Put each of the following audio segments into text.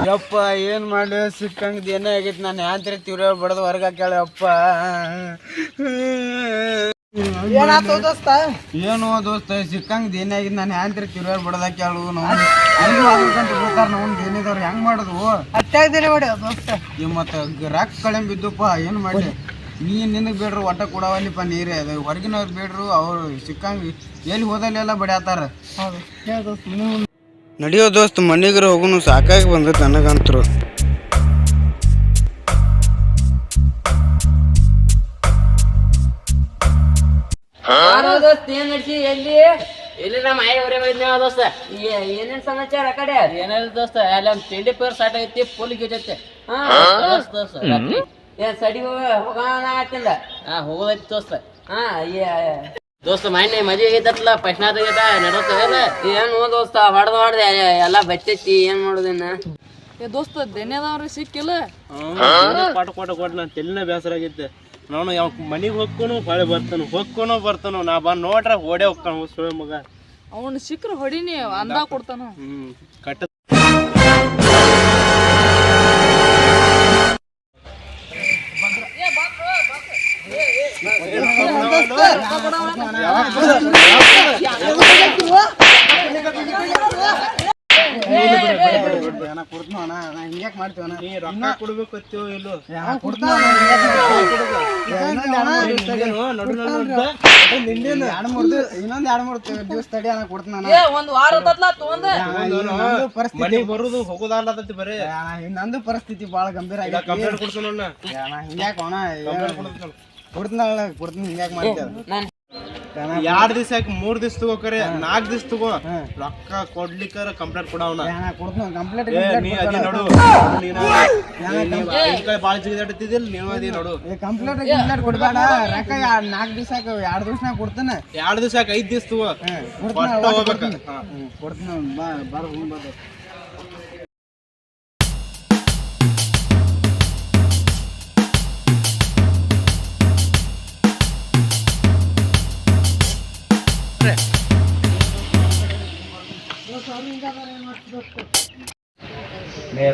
ಯಪ್ಪ ಏನ್ ಮಾಡ್ಲಿ ಸಿಕ್ಕಂಗದ ಏನೇ ಆಗೈತಿ ನಾನು ಯಾಂತ್ರಿ ತಿವ್ರ ಬಡದು ಹೊರಗೆ ಹಾಕ್ಯಾಳ ಯಪ್ಪ. ಏನು ದೋಸ್ತ ಸಿಕ್ಕಂಗದ ಏನೇ ಆಗಿದ್ ನಾನು ಯಾಂತ್ರಿ ತಿವ್ರ ಬಡದ್ ಹಾಕ್ಯಾಳು. ಬಿಡ್ತಾರ ನಾವು ಏನಿದವ್ರು ಹೆಂಗ್ ಮಾಡುದು ಅಟ್ಟಾಗ್ದೇನೆ ಮಾಡಿ ದೋಸ್ತ. ಮತ್ತ ರಾಕ್ ಕಳೆ ಬಿದ್ದುಪ್ಪ ಏನ್ ಮಾಡ್ಲಿ. ನಿನಗ್ ಬೇಡ್ರು ಒಟ್ಟ ಕೊಡವಲ್ಲಿಪ್ಪ ನೀರೇ ಅದು ಹೊರಗಿನವ್ರು ಬೇಡ್ರು ಅವ್ರು ಸಿಕ್ಕಂಗ ಎಲ್ಲಿ ಹೋದಲ್ಲೆಲ್ಲ ಬಡಿಯಾತಾರ. ನಡಿಯೋ ದೋಸ್ತ್ ಮನಿಗರ ಹೋಗುನು ಸಾಕಾಗಿ ಬಂದೈತೆ ನನಗಂತರು. ಎಲ್ಲಿ ನಮ್ಮ ಆಯಿ ಹೊರೆ ಬಂದಿದ್ದೇವ ದೋಸ್ತ. ಏನೇನ್ ಸಮಾಚಾರ ಆ ಕಡೆ? ಏನಿಲ್ಲ ದೋಸ್ತ, ಅಲ್ಲಿ ಒಂದು ತಿಂಡಿ ಪೇರ್ ಸ್ಟಾರ್ಟ್ ಆಗೈತಿ, ಫುಲ್ ಗಿಜೈತೆ. ಏನ್ ಸಡಿ ಹೋಗೋಣ ಆಗ್ತಿಲ್ಲ. ಹೋಗೋದೈತಿ ದೋಸ್ತ. ದೋಸ್ತ ಮನೆ ಮದ್ವೆ ಆಗೈತಲ್ಲ ಪಶ್ನಾತ್ ಆಗೈತ ನಡೋತೇನ? ಏನ್ ದೋಸ್ತ ಹೊಡೆದ ಎಲ್ಲ ಬಚ್ಚೈತಿ, ಏನ್ ಮಾಡುದಿನ್ನ ದೋಸ್ತ ದೆನ್ಯದವ್ರಿ ಸಿಕ್ಕಿಲ್ಲ. ಪಾಠ ನಾನು ತೆಲಿನ ಬೇಸರ ಆಗೈತೆ. ನಾನು ಯಾವ ಮನಿಗೆ ಹೋಗ್ಕೊನು ಹೊಳೆ ಬರ್ತಾನು ನಾ ಬಂದ್ ನೋಡ್ರ ಓಡೇ ಹೋಗ್ತಾನ ಸುಳ್ಳು ಮಗ. ಅವನು ಸಿಕ್ಕ್ರ ಹೊಡಿನಿ ಅಂದ ಕೊಡ್ತಾನ. ಕಟ್ಟ ಹಿಂಗ್ಯಾಕ್ ಮಾಡ್ತೀವಣ್ಣ? ರೊಕ್ಕ ಕೊಡ್ಬೇಕು ಇಲ್ಲೋ ಇನ್ನೊಂದ್ 2-3 ದಿವಸ ತಡಿ ಅಣ್ಣ ಕೊಡ್ತಾನ. ಒಂದ್ ವಾರ ತಗೊಂಡ ಮನೆಗೆ ಬರುದು ಹೋಗೋದಾಗ್ಲತ್ತೈತಿ ಬರೀ. ನಂದು ಪರಿಸ್ಥಿತಿ ಬಾಳ ಗಂಭೀರ ಆಗಿ ಕಂಪ್ಲೇಂಟ್ ಕೊಡ್ತಾನ. ಹಿಂಗ್ಯಾಕ ಕೊಡ್ತೀನಿ ಹಿಂಗ್ಯಾಕ್ ಮಾಡ್ತೇವ? 2 ದಿವಸ 3 ದಿವಸ ತಗೋಕರೆ 4 ದಿವಸ ತಗೋ. ರೊಕ್ಕ ಕೊಡ್ಲಿಕ್ಕಾರ ಕಂಪ್ಲೇಂಟ್ ಕೊಡವನ ನೋಡು. ಬಾಳ ಜಿಗಿದಾಡ್ತಿದ್ದಿಲ್ಲ ನೀವು ಅದೇ ನೋಡು. ಕಂಪ್ಲೇಂಟ್ ಕೊಡ್ಬೇಡ. ರೊಕ್ಕ 4 ದಿವಸ 2 ದಿವಸ ಕೊಡ್ತಾನೆ. 2 ದಿವಸ 5 ದಿವಸ ತಗೋ ಕೊಡ್ತೀನಿ. ಬರ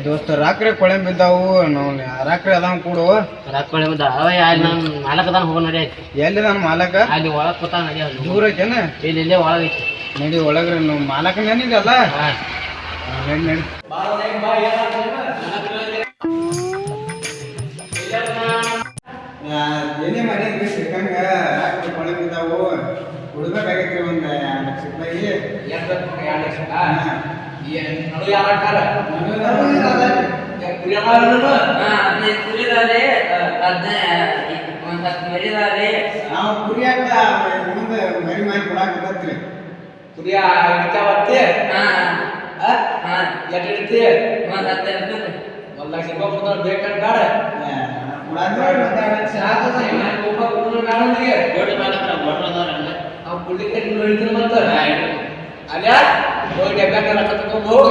ದೋಸ್ತ ರಾಕ್ರೆ ಕೊಳೆ ಬಿದ್ದಾವು. ರಾಕ್ರೆ ಅದಾವ ಕೊಡು. ರಾಕ್ಕೊಳೆ ಮಾಲಕದಾನ ಹೋಗೋ ನಡಿ. ಎಲ್ಲಿ ನಾನು ಮಾಲಕ? ಅಲ್ಲಿ ಒಳಗ್ ಕೂತಾನ ನಡಿ. ದೂರ ಐತೇನ? ಇಲ್ಲೇ ಒಳಗೈತಿ ನಡಿ ಒಳಗ್ರಿ. ಮಾಲಕ ಏನಿದಲ್ಲ ನಡಿ ನಡಿ. ಏನೇ ಮಾಡಿದ್ರಿ ಸಿಕ್ಕಂಗ ರಾಕ್ರೆ ಕೊಳೆ ಬಿದ್ದಾವು. ಕೊಡ್ಬೇಕಾಗೈತಿ ಒಂದ್ 2 ಲಕ್ಷ ರೂಪಾಯಿ. 2 ಲಕ್ಷ ನಾವು ಕುರಿಯಾಕ ಮುಂದೆ ಮರಿ ಮಾಡಿ ಕೊಡಾಕತ್ರಿ. ಕುರಿಯ ಹಿಡ್ತಾವತ್ತಿ ಎಟ್ಟಿಡ್ತಿ 1 ಲಕ್ಷ ರೂಪಾಯಿ ಕೊಡ್ತಾರ ಬೇಕಂತ ಅವ್ ಕುಡ್ಲಿಕ್ಕೆ ಹಿಡಿದ್ರು ಮತ್ತ ಅಲ್ಯಾ ಹೋಗಿ ರೊಕ್ಕ ತಗೊಂಡು ಹೋಗ.